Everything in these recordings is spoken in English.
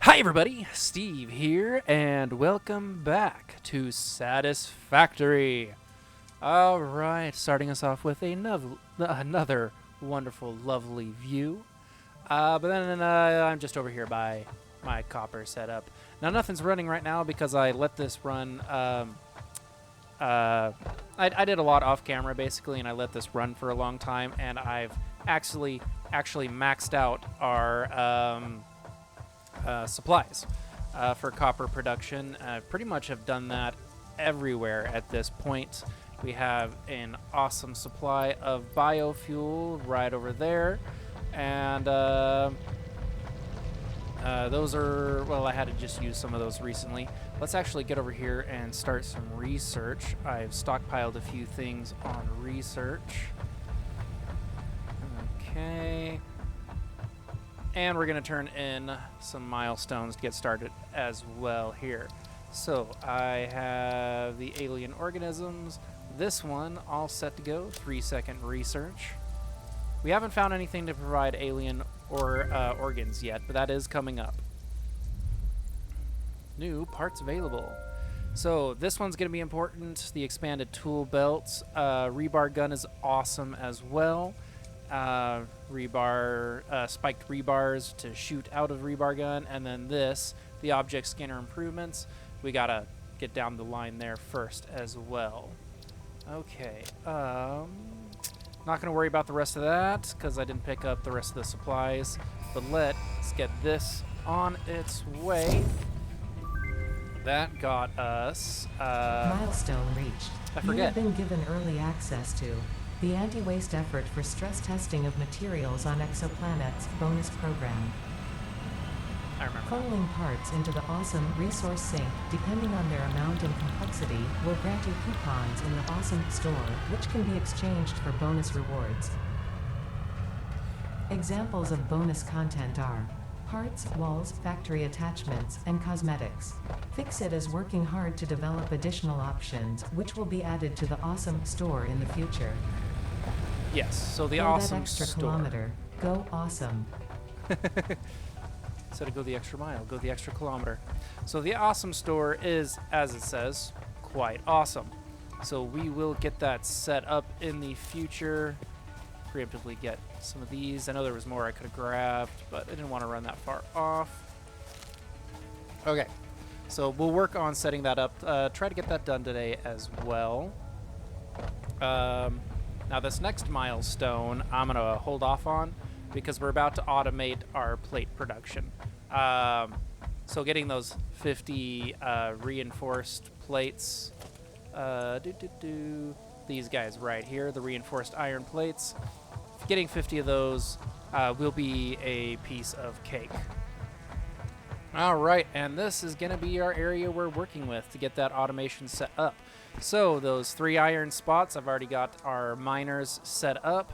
Hi everybody, Steve here, and welcome back to Satisfactory. Alright, starting us off with another wonderful, lovely view. But then I'm just over here by my copper setup. Now nothing's running right now because I let this run, I did a lot off camera basically, and I let this run for a long time, and I've actually maxed out our supplies for copper production. Pretty much have done that everywhere at this point. We have an awesome supply of biofuel right over there, and those are, well, I had to just use some of those recently. Let's actually get over here and start some research. I've stockpiled a few things on research. Okay. And we're going to turn in some milestones to get started as well here. So I have the alien organisms. This one all set to go. 3-second research. We haven't found anything to provide alien or organs yet, but that is coming up. New parts available. So this one's going to be important. The expanded tool belts. Rebar gun is awesome as well. Spiked rebars to shoot out of rebar gun, and then this, the object scanner improvements. We gotta get down the line there first as well. Okay, not gonna worry about the rest of that because I didn't pick up the rest of the supplies, but let's get this on its way. That got us milestone reached. I You forget. have been given early access to the anti-waste effort for stress testing of materials on exoplanets bonus program. I remember. Funneling parts into the awesome resource sink, depending on their amount and complexity, will grant you coupons in the awesome store, which can be exchanged for bonus rewards. Examples of bonus content are parts, walls, factory attachments, and cosmetics. Fixit is working hard to develop additional options, which will be added to the awesome store in the future. Yes, so the Go awesome that extra store. kilometer. Go awesome. Instead of go the extra mile, go the extra kilometer. So the awesome store is, as it says, quite awesome. So we will get that set up in the future. Preemptively get some of these. I know there was more I could have grabbed, but I didn't want to run that far off. Okay, so we'll work on setting that up. Try to get that done today as well. Now this next milestone I'm going to hold off on because we're about to automate our plate production. So getting those 50 reinforced plates, these guys right here, the reinforced iron plates, getting 50 of those will be a piece of cake. All right, and this is going to be our area we're working with to get that automation set up. So those 3 iron spots, I've already got our miners set up.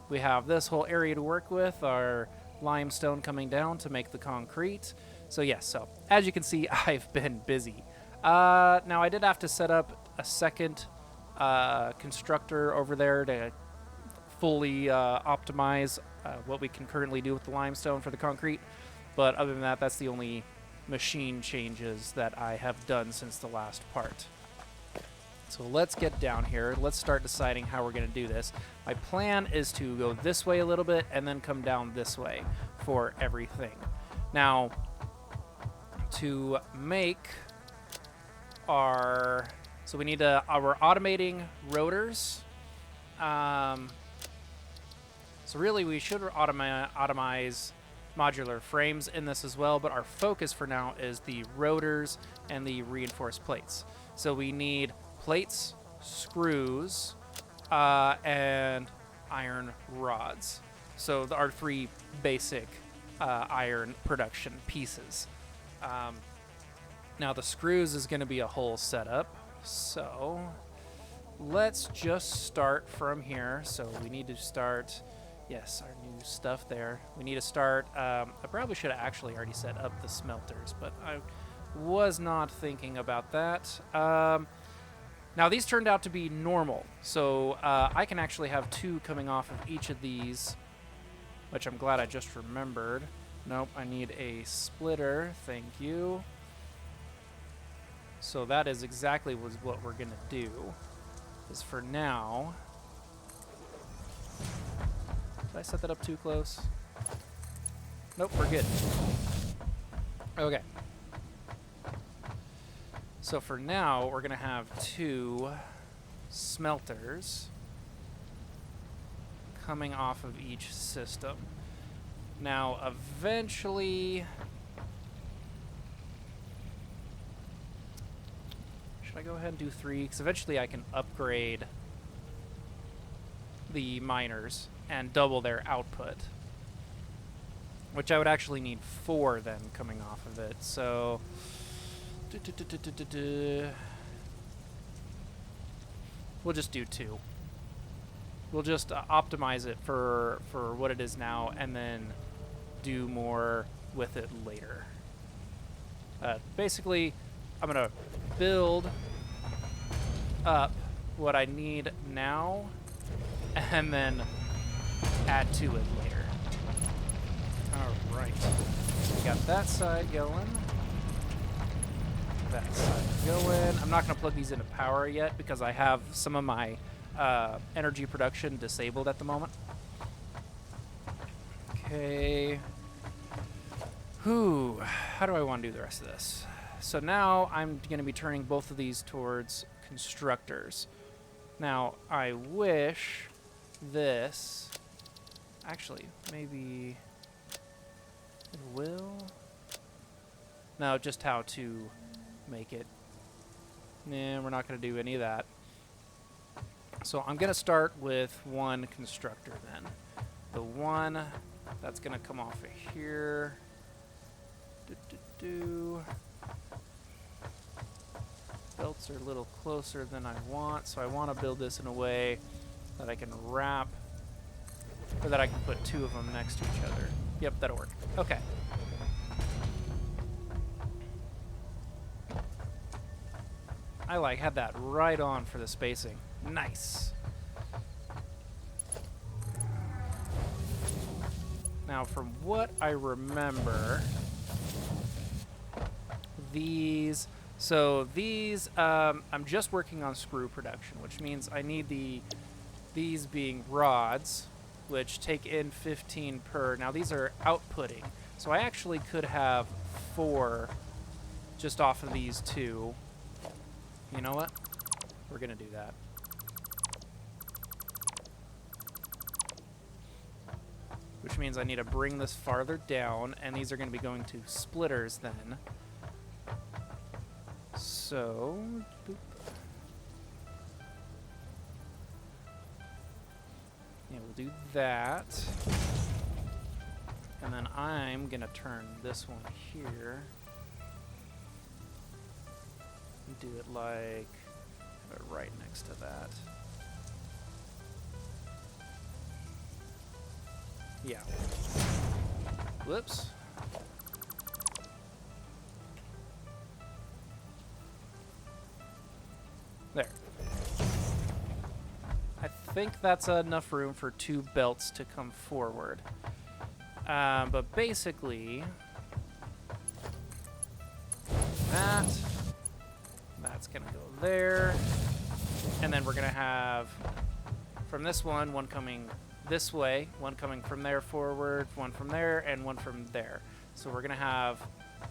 We have this whole area to work with, our limestone coming down to make the concrete. So yes, so as you can see, I've been busy. Now I did have to set up a second constructor over there to fully optimize what we can currently do with the limestone for the concrete. But other than that, that's the only machine changes that I have done since the last part. So let's get down here. Let's start deciding how we're going to do this. My plan is to go this way a little bit and then come down this way for everything. Now, to make our... So we need to... we're automating rotors. So really, we should automize modular frames in this as well, but our focus for now is the rotors and the reinforced plates. So we need plates, screws, and iron rods. So our 3 basic iron production pieces. Now the screws is going to be a whole setup, so let's just start from here. So we need to start, yes, our new stuff there. We need to start, I probably should have actually already set up the smelters, but I was not thinking about that. Now these turned out to be normal, so I can actually have 2 coming off of each of these, which I'm glad I just remembered. Nope, I need a splitter. Thank you. So that is exactly what we're going to do. Is for now... Did I set that up too close? Nope, we're good. Okay. So for now, we're going to have 2 smelters coming off of each system. Now, eventually... Should I go ahead and do 3? Because eventually I can upgrade the miners and double their output. Which I would actually need 4 then coming off of it. So... We'll just do 2. We'll just optimize it for what it is now and then do more with it later. Basically, I'm going to build up what I need now and then add to it later. All right. We got that side going. That side going. I'm not going to plug these into power yet because I have some of my energy production disabled at the moment. Okay. Whew. How do I want to do the rest of this? So now I'm going to be turning both of these towards constructors. Now, I wish this... Actually, maybe... It will... No, just how to make it. Nah, we're not going to do any of that. So I'm going to start with 1 constructor then. The one that's going to come off of here. Belts are a little closer than I want, so I want to build this in a way that I can wrap, or that I can put 2 of them next to each other. Yep, that'll work. Okay. I had that right on for the spacing. Nice. Now, from what I remember, these... So these, I'm just working on screw production, which means I need these being rods, which take in 15 per. Now, these are outputting. So I actually could have 4 just off of these 2. You know what? We're going to do that. Which means I need to bring this farther down, and these are going to be going to splitters then. So... Boop. Yeah, we'll do that. And then I'm going to turn this one here. Do it like... Have it right next to that. Yeah. Whoops. There. I think that's enough room for 2 belts to come forward. But basically... That's going to go there. And then we're going to have, from this one coming this way, 1 coming from there forward, 1 from there, and 1 from there. So we're going to have,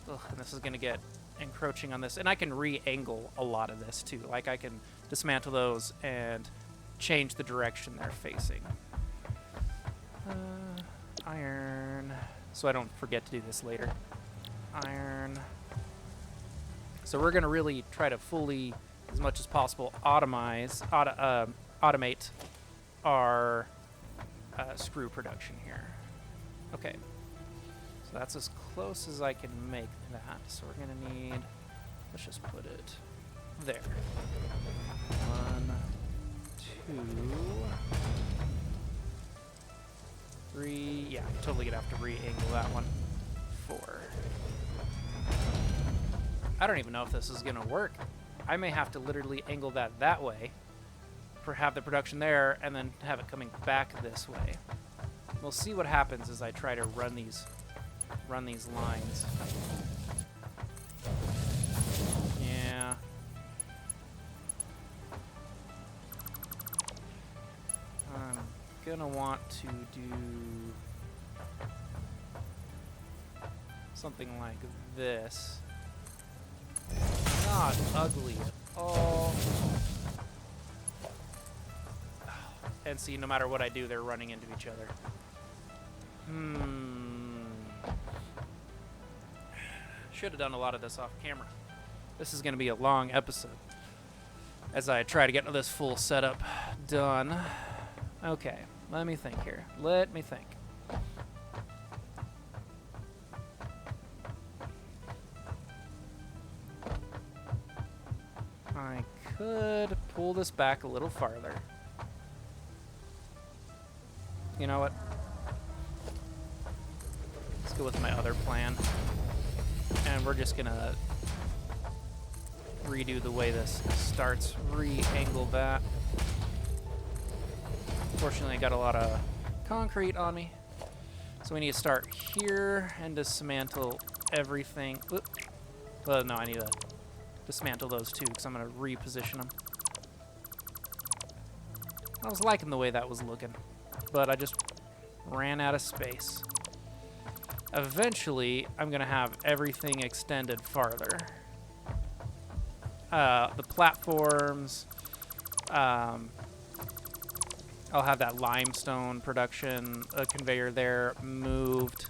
and this is going to get encroaching on this. And I can re-angle a lot of this too. Like I can dismantle those and change the direction they're facing. Iron. So I don't forget to do this later. Iron. So we're going to really try to fully, as much as possible, automate our screw production here. Okay. So that's as close as I can make that. So we're going to need, let's just put it there. 1, 2, 3. Yeah, totally going to have to re-angle that one. 4. I don't even know if this is going to work. I may have to literally angle that way, have the production there, and then have it coming back this way. We'll see what happens as I try to run these run these lines. Yeah. I'm gonna want to do something like this. Not ugly at all. And see, no matter what I do, they're running into each other. Should have done a lot of this off camera. This is going to be a long episode as I try to get this full setup done. Okay, let me think here. Let me think. I could pull this back a little farther. You know what? Let's go with my other plan. And we're just gonna redo the way this starts, re-angle that. Fortunately, I got a lot of concrete on me. So we need to start here and dismantle everything. Oop. Well, no, I need to dismantle those two because I'm gonna reposition them. I was liking the way that was looking, but I just ran out of space. Eventually, I'm going to have everything extended farther. The platforms, I'll have that limestone production conveyor there moved.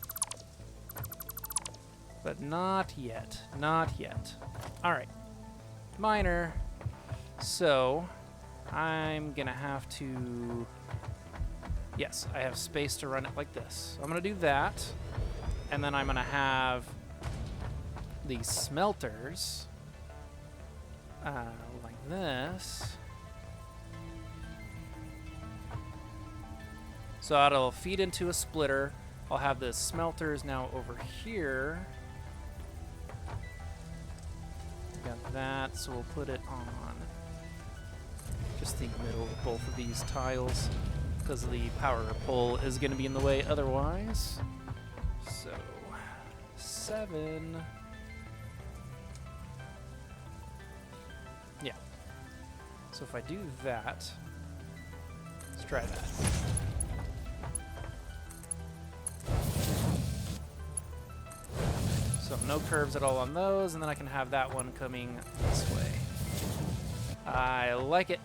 But not yet. Not yet. All right. Miner. So, I'm going to have to... Yes, I have space to run it like this. So I'm going to do that. And then I'm going to have the smelters like this. So it'll feed into a splitter. I'll have the smelters now over here. Got that, so we'll put it on just the middle of both of these tiles because the power pole is going to be in the way otherwise. So, 7. Yeah. So if I do that, let's try that. So no curves at all on those, and then I can have that one coming this way. I like it.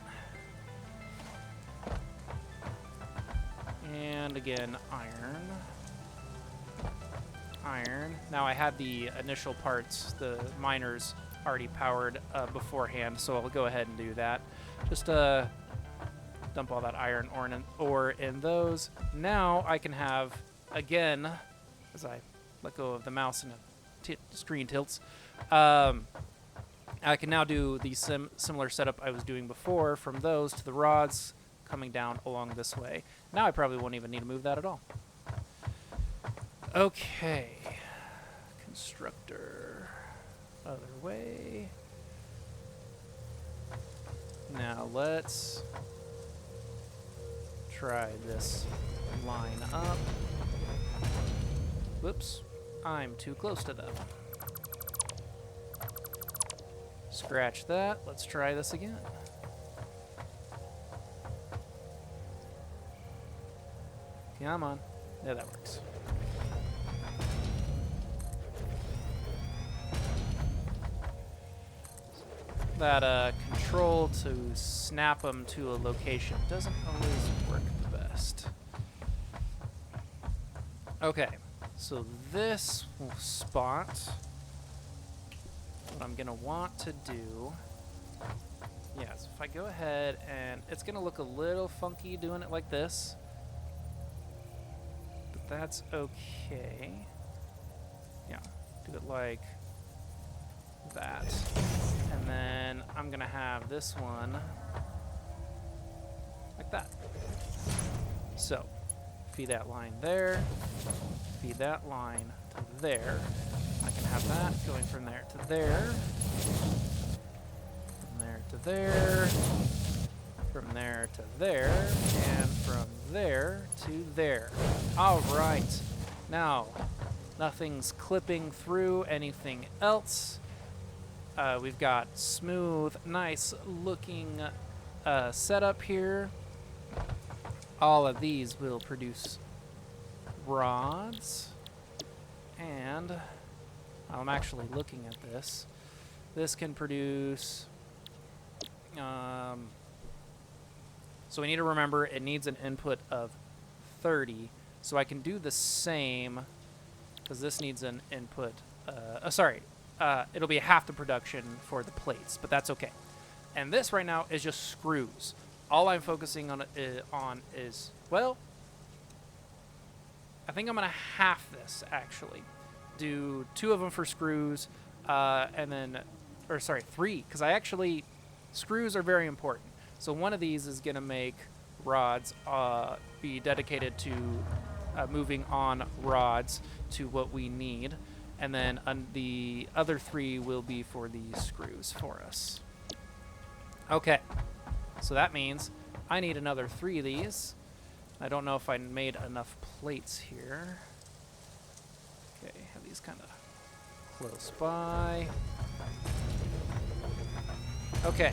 And again, iron. Iron. Now I had the initial parts, the miners, already powered beforehand, so I'll go ahead and do that. Just dump all that iron ore in those. Now I can have, again, as I let go of the mouse and the screen tilts, I can now do the similar setup I was doing before from those to the rods coming down along this way. Now I probably won't even need to move that at all. Okay. Constructor. Other way. Now let's try this line up. Whoops. I'm too close to them. Scratch that. Let's try this again. Come on. Yeah, that works. That control to snap them to a location doesn't always work the best. Okay, so this spot, what I'm gonna want to do, yes, if I go ahead and it's gonna look a little funky doing it like this, but that's okay. Yeah, do it like that. And then I'm gonna have this one like that. So, feed that line there, feed that line to there. I can have that going from there to there, from there to there, from there to there, and from there to there. All right. Now, Nothing's clipping through anything else. We've got smooth, nice looking setup here. All of these will produce rods. And I'm actually looking at this. This can produce... so we need to remember it needs an input of 30. So I can do the same, because this needs an input... it'll be half the production for the plates, but that's okay. And this right now is just screws. All I'm focusing on is, well, I think I'm going to half this, actually. Do 2 of them for screws, and then, or sorry, 3, because screws are very important. So one of these is going to make rods be dedicated to moving on rods to what we need. And then the other 3 will be for the screws for us. Okay, so that means I need another 3 of these. I don't know if I made enough plates here. Okay, have these kind of close by. Okay.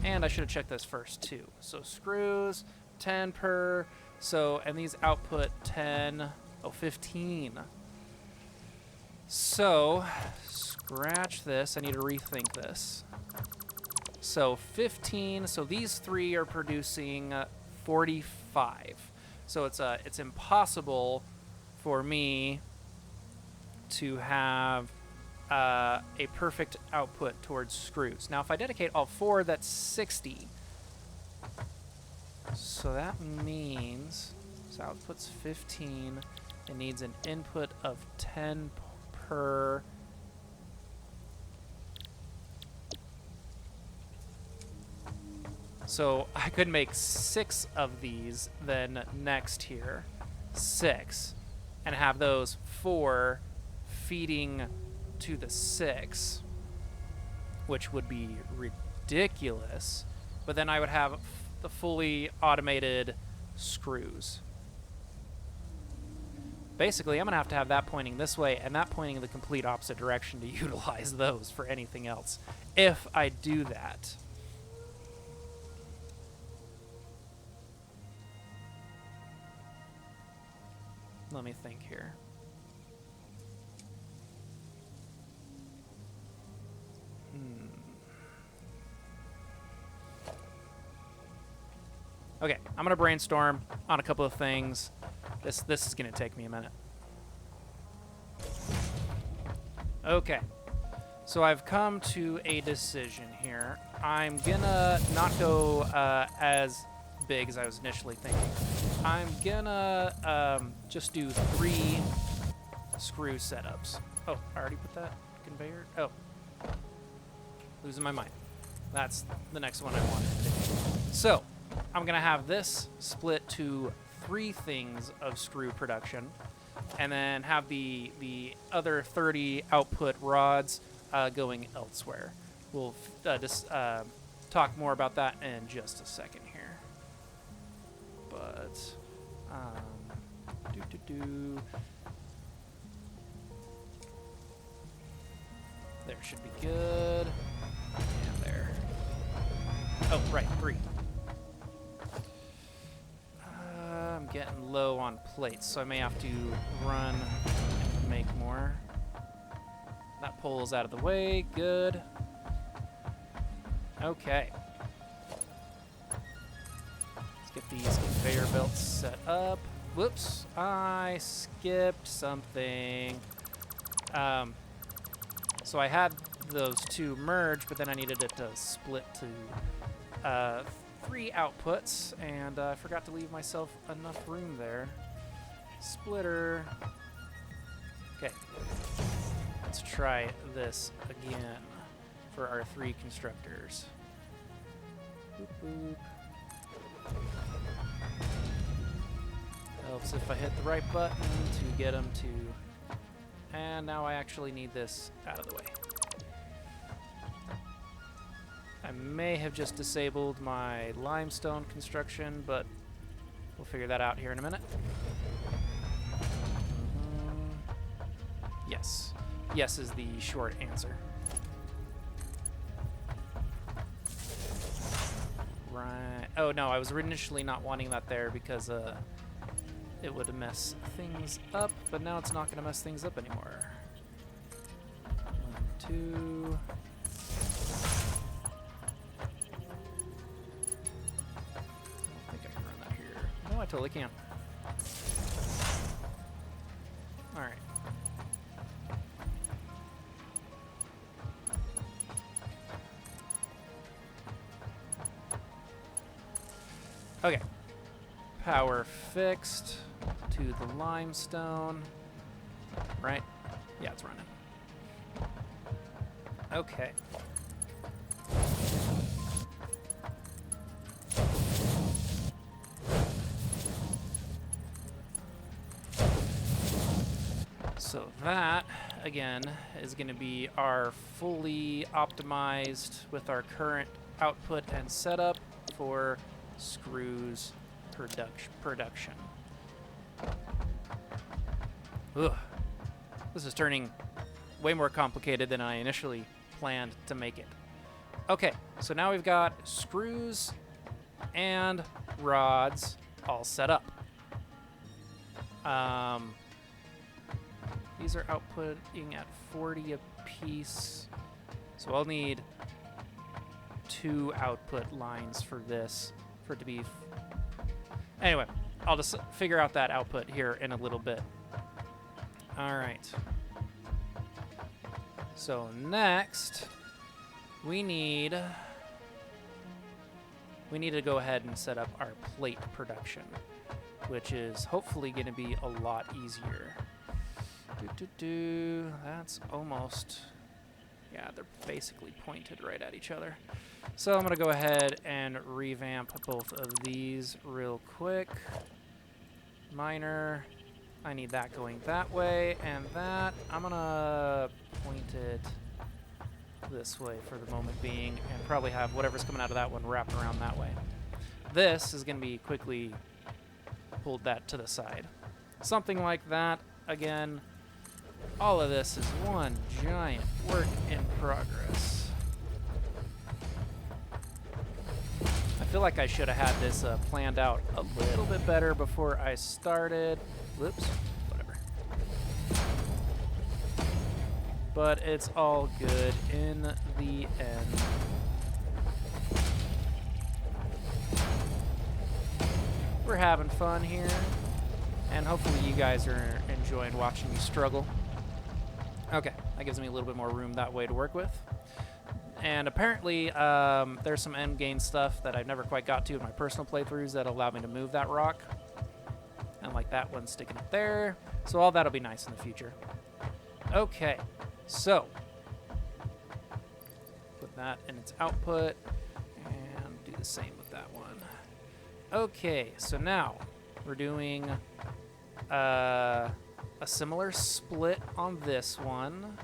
And I should have checked this first too. So screws, 10 per. So, and these output 10, 15. So, scratch this. I need to rethink this. So 15. So these 3 are producing 45. So it's impossible for me to have a perfect output towards screws. Now, if I dedicate all 4, that's 60. So that means, so output's 15. It needs an input of 10 per. So I could make 6 of these then next here. 6. And have those 4 feeding to the 6, which would be ridiculous. But then I would have the fully automated screws. Basically, I'm going to have that pointing this way and that pointing in the complete opposite direction to utilize those for anything else, if I do that. Let me think here. Okay, I'm going to brainstorm on a couple of things. This is going to take me a minute. Okay, so I've come to a decision here. I'm going to not go as big as I was initially thinking. I'm going to just do 3 screw setups. Oh, I already put that conveyor? Oh, losing my mind. That's the next one I wanted to do. So, I'm going to have this split to 3 things of screw production, and then have the other 30 output rods going elsewhere. We'll just talk more about that in just a second here. But, there should be good. And there. Oh, right, 3. I'm getting low on plates, so I may have to run and make more. That pole's out of the way. Good. Okay. Let's get these conveyor belts set up. Whoops, I skipped something. So I had those 2 merge, but then I needed it to split to 3 outputs, and I forgot to leave myself enough room there. Splitter. Okay. Let's try this again for our 3 constructors. Boop, boop. Helps if I hit the right button to get them to... And now I actually need this out of the way. I may have just disabled my limestone construction, but we'll figure that out here in a minute. Yes. Yes is the short answer. Right. Oh, no, I was initially not wanting that there because it would mess things up, but now it's not going to mess things up anymore. 1, 2. I don't think I can run that here. No, I totally can. All right. Okay. Power fixed to the limestone. Right? Yeah, it's running. Okay. So that, again, is going to be our fully optimized with our current output and setup for screws production. Ugh. This is turning way more complicated than I initially planned to make it. Okay, so now we've got screws and rods all set up. These are outputting at 40 a piece, so I'll need 2 output lines for this for it to be. Anyway, I'll just figure out that output here in a little bit. All right. So next, we need to go ahead and set up our plate production, which is hopefully going to be a lot easier. That's almost, yeah, they're basically pointed right at each other. So I'm going to go ahead and revamp both of these real quick. Minor, I need that going that way, and that, I'm going to point it this way for the moment being, and probably have whatever's coming out of that one wrapped around that way. This is going to be quickly pulled that to the side. Something like that. Again, all of this is one giant work in progress. I feel like I should have had this planned out a little bit better before I started. Whoops, whatever. But it's all good in the end. We're having fun here, and hopefully you guys are enjoying watching me struggle. Okay, that gives me a little bit more room that way to work with. And apparently, there's some end game stuff that I've never quite got to in my personal playthroughs that allow me to move that rock. And like that one sticking up there. So all that'll be nice in the future. Okay, so put that in its output and do the same with that one. Okay, so now we're doing a similar split on this one.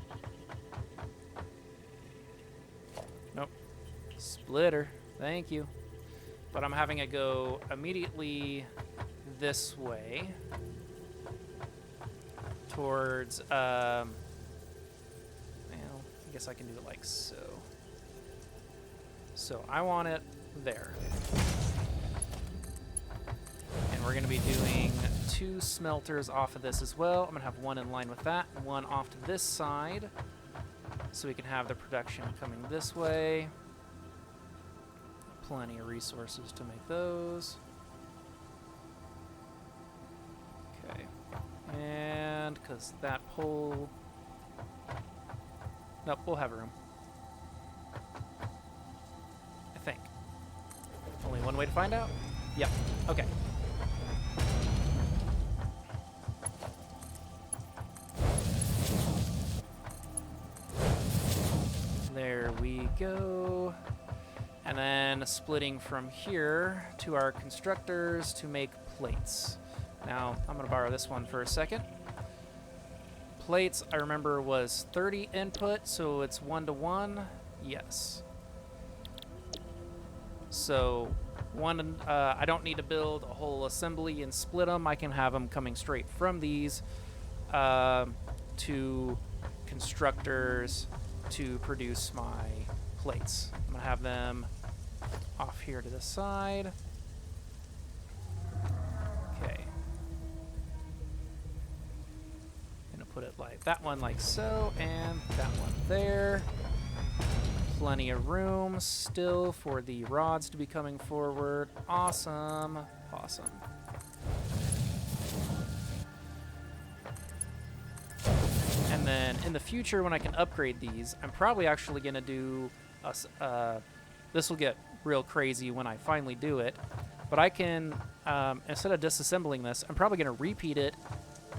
Nope. Splitter. Thank you. But I'm having it go immediately this way towards, well, I guess I can do it like so. So I want it there. And we're going to be doing 2 smelters off of this as well. I'm going to have one in line with that, one off to this side, so we can have the production coming this way. Plenty of resources to make those. Okay. And because that pole... Nope, we'll have room. I think. Only one way to find out? Yep. Okay. There we go. And then splitting from here to our constructors to make plates. Now, I'm going to borrow this one for a second. Plates, I remember, was 30 input, so it's 1-to-1. Yes. So, I don't need to build a whole assembly and split them. I can have them coming straight from these to constructors to produce my plates. I'm going to have them off here to the side. Okay. I'm going to put it like that one like so, and that one there. Plenty of room still for the rods to be coming forward. Awesome. Awesome. And then in the future, when I can upgrade these, I'm probably actually going to do this will get real crazy when I finally do it, but I can, instead of disassembling this, I'm probably going to repeat it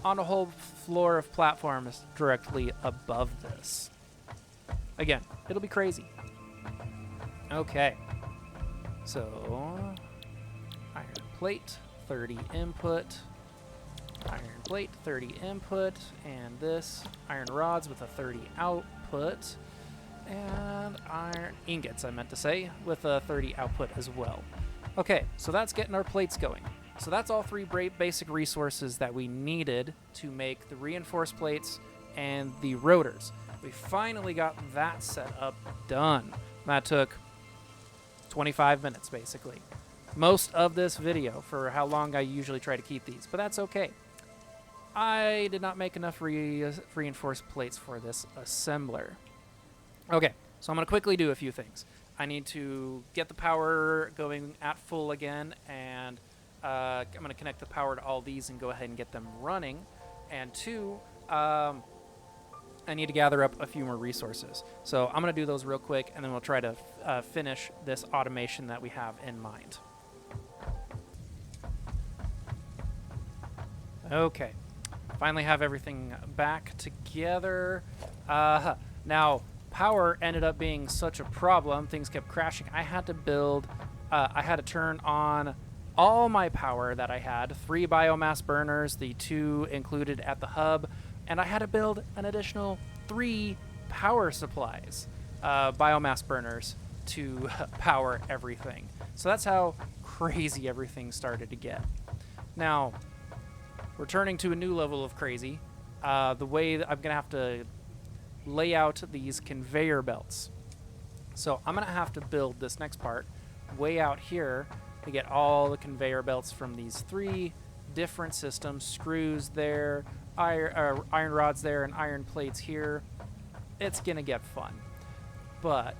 on a whole floor of platforms directly above this. Again, it'll be crazy. Okay. So, iron plate, 30 input. Iron plate, 30 input. And this, iron rods with a 30 output. And iron ingots, I meant to say, with a 30 output as well. Okay, so that's getting our plates going. So that's all three basic resources that we needed to make the reinforced plates and the rotors. We finally got that set up done. That took 25 minutes, basically. Most of this video for how long I usually try to keep these, but that's okay. I did not make enough reinforced plates for this assembler. Okay, so I'm going to quickly do a few things. I need to get the power going at full again, and I'm going to connect the power to all these and go ahead and get them running. And two, I need to gather up a few more resources. So I'm going to do those real quick, and then we'll try to finish this automation that we have in mind. Okay, finally have everything back together. Now, power ended up being such a problem. Things kept crashing. I had to turn on all my power that I had, 3 biomass burners, the 2 included at the hub, and I had to build an additional 3 power supplies, biomass burners, to power everything. So that's how crazy everything started to get. Now, returning to a new level of crazy, the way that I'm going to have to lay out these conveyor belts. So I'm going to have to build this next part way out here to get all the conveyor belts from these 3 different systems, screws there, iron rods there, and iron plates here. It's going to get fun. But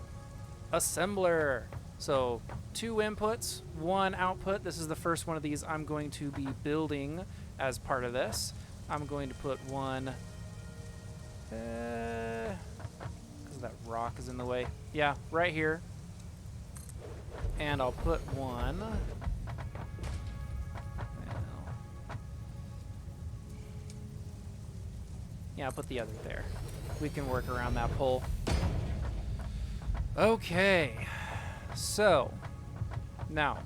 assembler. So 2 inputs, 1 output. This is the first one of these I'm going to be building as part of this. I'm going to put one, because that rock is in the way. Yeah, right here. And I'll put one. Yeah, I'll put the other there. We can work around that pole. Okay. So, now,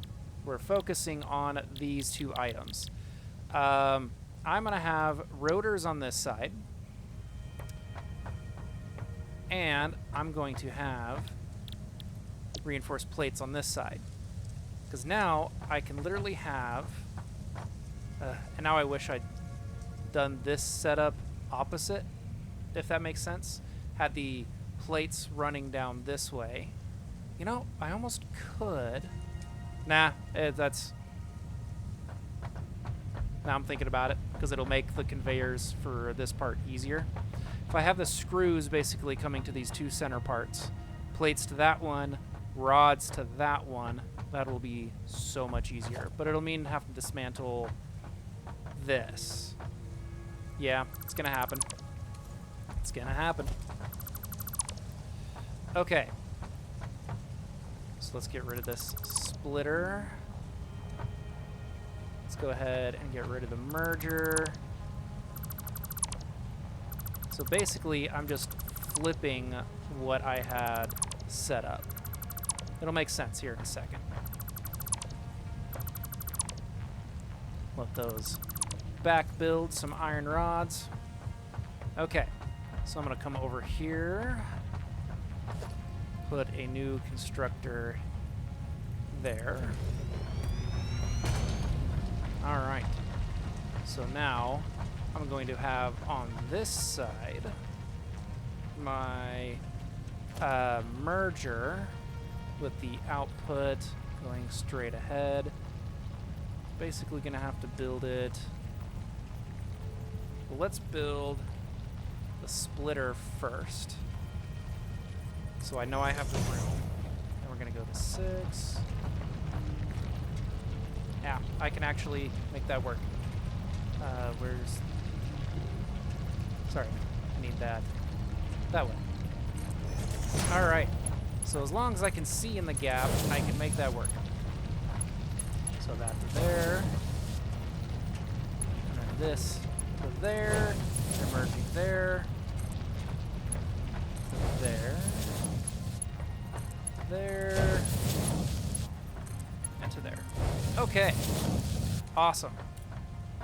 we're focusing on these 2 items. I'm going to have rotors on this side. And I'm going to have reinforced plates on this side. Because now I can literally have... and now I wish I'd done this setup opposite, if that makes sense. Had the plates running down this way. You know, I almost could. Nah, that's... Now I'm thinking about it, because it'll make the conveyors for this part easier. If I have the screws basically coming to these 2 center parts, plates to that one, rods to that one, that will be so much easier. But it'll mean having to dismantle this. Yeah, it's going to happen. It's going to happen. Okay. So let's get rid of this splitter. Let's go ahead and get rid of the merger. So basically, I'm just flipping what I had set up. It'll make sense here in a second. Let those back build some iron rods. Okay, so I'm going to come over here. Put a new constructor there. All right. So now I'm going to have on this side my merger with the output going straight ahead. Basically gonna have to build it. Well, let's build the splitter first. So I know I have the room. And we're gonna go to 6. Yeah, I can actually make that work. Where's... Sorry, I need that. That way. Alright. So as long as I can see in the gap, I can make that work. So that to there. And then this to there. Emerging there. To there. There. And to there. Okay. Awesome.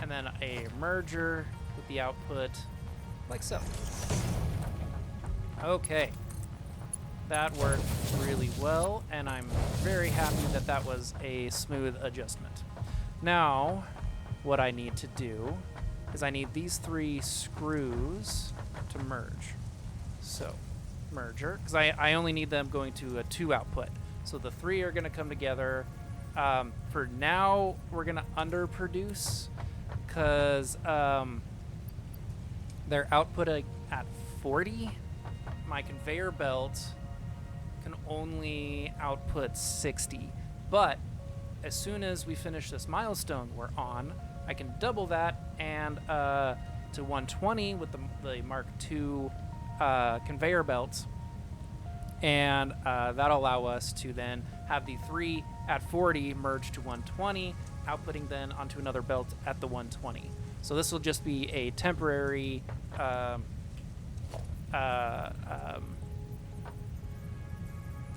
And then a merger with the output like so. Okay. That worked really well, and I'm very happy that that was a smooth adjustment. Now, what I need to do is I need these 3 screws to merge. So, merger, because I only need them going to a 2 output. So the 3 are going to come together. For now, we're going to underproduce because they're outputting at 40. My conveyor belt can only output 60. But as soon as we finish this milestone we're on, I can double that and to 120 with the Mark II conveyor belts. And that'll allow us to then have the 3 at 40 merge to 120, outputting then onto another belt at the 120. So this will just be a temporary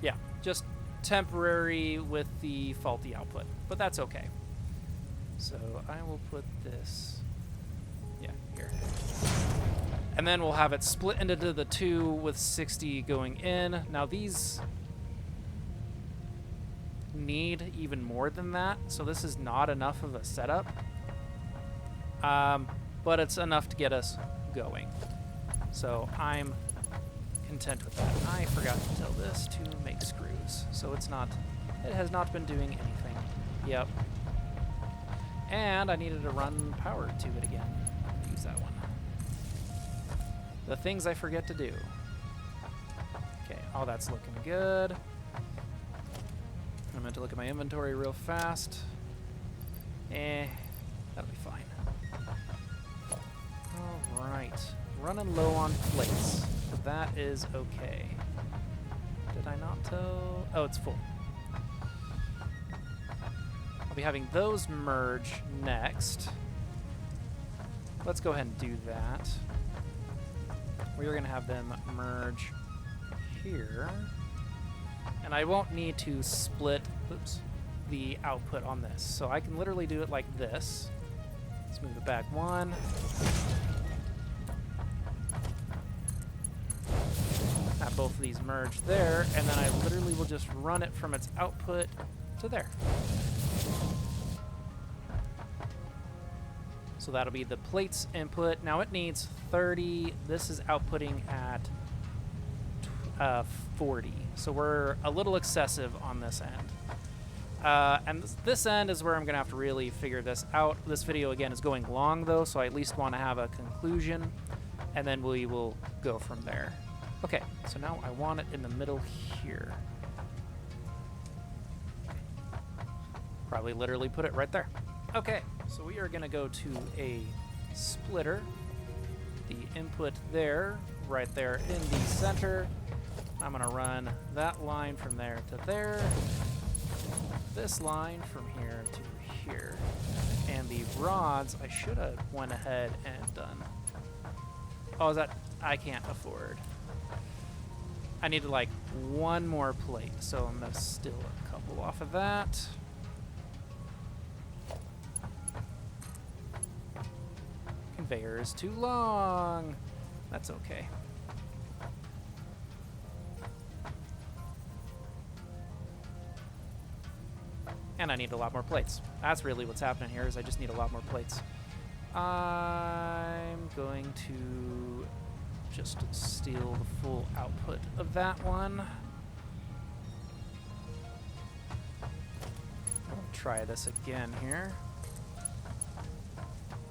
yeah, just temporary with the faulty output, but that's okay. So I will put this, yeah, here. And then we'll have it split into the 2 with 60 going in. Now these need even more than that, so this is not enough of a setup. But it's enough to get us going. So I'm content with that. I forgot to tell this to make screws, so it has not been doing anything. Yep. And I needed to run power to it again. Use that one. The things I forget to do. Okay, all that's looking good. I'm meant to look at my inventory real fast. That'll be fine. Alright. Running low on plates. That is okay. Did I not tell? Oh, it's full. I'll be having those merge next. Let's go ahead and do that. We're going to have them merge here. And I won't need to split, the output on this. So I can literally do it like this. Let's move it back 1. Have both of these merge there, and then I literally will just run it from its output to there. So that'll be the plates input. Now it needs 30. This is outputting at 40. So we're a little excessive on this end. And this end is where I'm going to have to really figure this out. This video, again, is going long, though, so I at least want to have a conclusion, and then we will go from there. Okay, so now I want it in the middle here. Probably literally put it right there. Okay, so we are going to go to a splitter. The input there, right there in the center. I'm going to run that line from there to there. This line from here to here. And the rods, I should have went ahead and done. Oh, is that? I can't afford. I need like 1 more plate, so I'm going to steal a couple off of that. Conveyor is too long. That's okay. And I need a lot more plates. That's really what's happening here, is I just need a lot more plates. I'm going to just steal the full output of that one. I'll try this again here.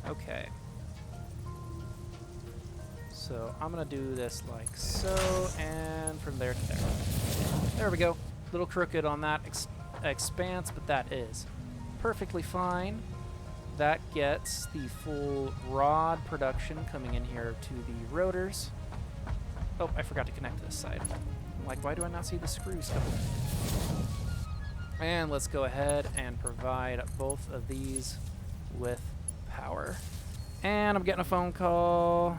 Okay. So I'm gonna do this like so, and from there to there. There we go. Little crooked on that expanse, but that is perfectly fine. That gets the full rod production coming in here to the rotors. Oh, I forgot to connect this side. I'm like, why do I not see the screws coming? And let's go ahead and provide both of these with power. And I'm getting a phone call.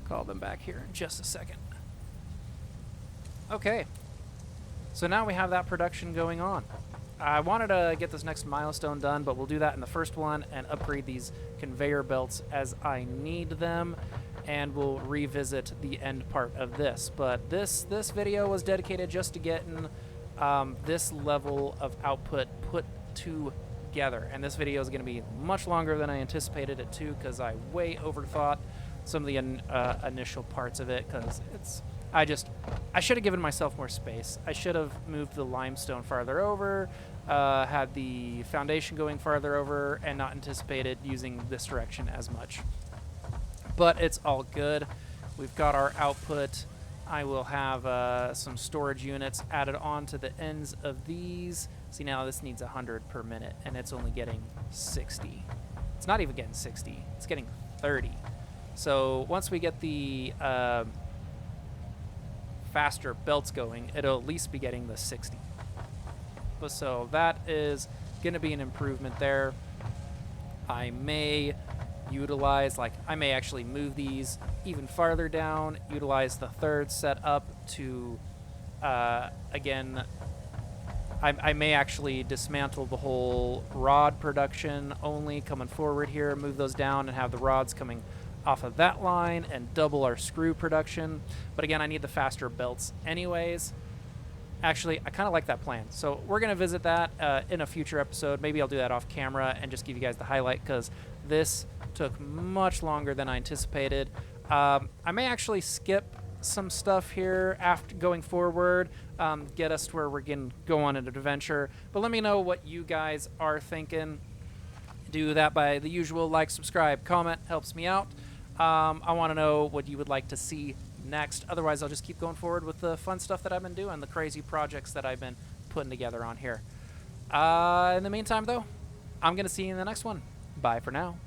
Call them back here in just a second. Okay. So now we have that production going on. I wanted to get this next milestone done, but we'll do that in the first one and upgrade these conveyor belts as I need them, and we'll revisit the end part of this. But this video was dedicated just to getting this level of output put together, and this video is going to be much longer than I anticipated it to because I way overthought some of the initial parts of it, because I should have given myself more space. I should have moved the limestone farther over, had the foundation going farther over, and not anticipated using this direction as much. But it's all good. We've got our output. I will have some storage units added onto the ends of these. See, now this needs 100 per minute, and it's only getting 60. It's not even getting 60. It's getting 30. So once we get the faster belts going, it'll at least be getting the 60. But so that is going to be an improvement there. I may utilize, I may actually move these even farther down, utilize the third set up to, again, I may actually dismantle the whole rod production only coming forward here, move those down, and have the rods coming off of that line and double our screw production. But again, I need the faster belts anyways. Actually, I kind of like that plan. So we're going to visit that in a future episode. Maybe I'll do that off camera and just give you guys the highlight, because this took much longer than I anticipated. I may actually skip some stuff here after going forward, get us to where we're going to go on an adventure. But let me know what you guys are thinking. Do that by the usual like, subscribe, comment, helps me out. I want to know what you would like to see next. Otherwise, I'll just keep going forward with the fun stuff that I've been doing, the crazy projects that I've been putting together on here. In the meantime, though, I'm going to see you in the next one. Bye for now.